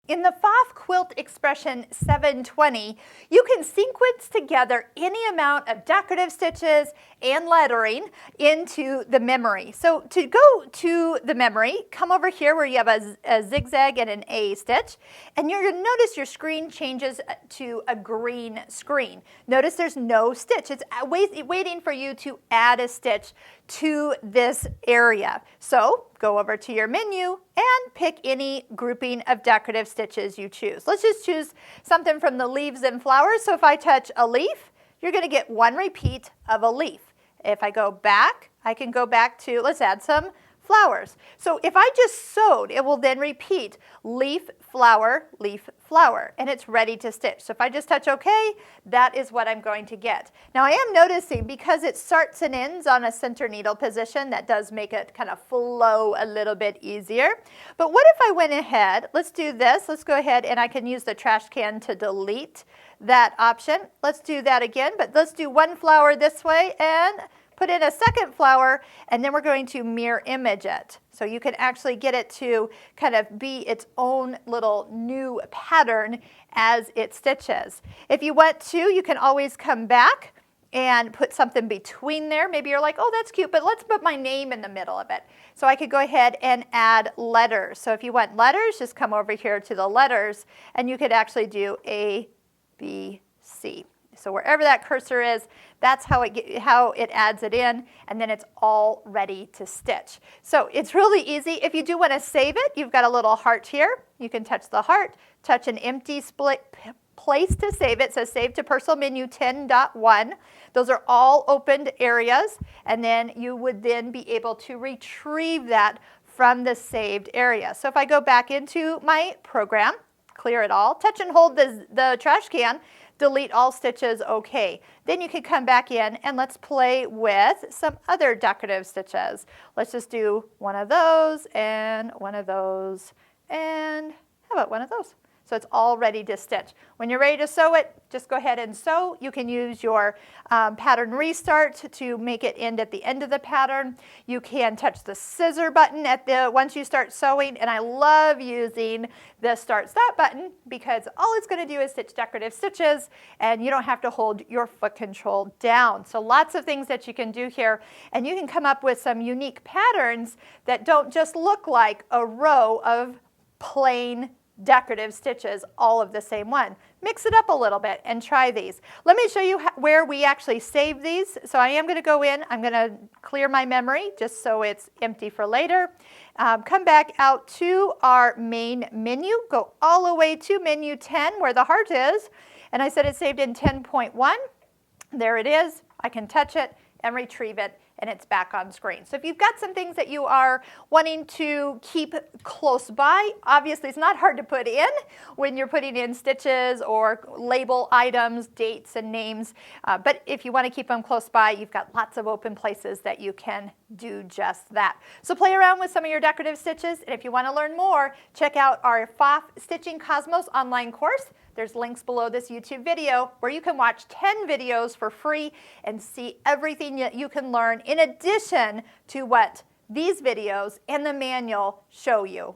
In the Pfaff Quilt Expression 720, you can sequence together any amount of decorative stitches and lettering into the memory. So to go to the memory, come over here where you have a zigzag and an A stitch, and you're going to notice your screen changes to a green screen. Notice there's no stitch. It's waiting for you to add a stitch to this area. So go over to your menu and pick any grouping of decorative stitches you choose. Let's just choose something from the leaves and flowers. So if I touch a leaf, you're going to get one repeat of a leaf. If I go back, I can go back to, let's add some flowers. So if I just sewed, it will then repeat leaf, flower, and it's ready to stitch. So if I just touch OK, that is what I'm going to get. Now I am noticing because it starts and ends on a center needle position, that does make it kind of flow a little bit easier. But what if I went ahead, let's do this, let's go ahead and I can use the trash can to delete that option. Let's do that again, but let's do one flower this way and put in a second flower, and then we're going to mirror image it. So you can actually get it to kind of be its own little new pattern as it stitches. If you want to, you can always come back and put something between there. Maybe you're like, oh, that's cute, but let's put my name in the middle of it. So I could go ahead and add letters. So if you want letters, just come over here to the letters, and you could actually do A, B, C. So wherever that cursor is, that's how it adds it in, and then it's all ready to stitch. So it's really easy. If you do want to save it, you've got a little heart here. You can touch the heart, touch an empty split place to save it. It says Save to Personal Menu 10.1. Those are all opened areas, and then you would then be able to retrieve that from the saved area. So if I go back into my program, clear it all, touch and hold the trash can, delete all stitches, OK. Then you can come back in and let's play with some other decorative stitches. Let's just do one of those, and how about one of those? So it's all ready to stitch. When you're ready to sew it, just go ahead and sew. You can use your pattern restart to make it end at the end of the pattern. You can touch the scissor button once you start sewing, and I love using the Start Stop button because all it's going to do is stitch decorative stitches, and you don't have to hold your foot control down. So lots of things that you can do here, and you can come up with some unique patterns that don't just look like a row of plain decorative stitches, all of the same one. Mix it up a little bit and try these. Let me show you where we actually save these. So I am going to go in, I'm going to clear my memory just so it's empty for later. Come back out to our main menu, go all the way to menu 10 where the heart is, and I said it's saved in 10.1. There it is. I can touch it and retrieve it, and it's back on screen. So if you've got some things that you are wanting to keep close by, obviously it's not hard to put in when you're putting in stitches or label items, dates and names, but if you want to keep them close by, you've got lots of open places that you can do just that. So play around with some of your decorative stitches, and if you want to learn more, check out our Pfaff Stitching Cosmos online course. There's links below this YouTube video where you can watch 10 videos for free and see everything that you can learn in addition to what these videos and the manual show you.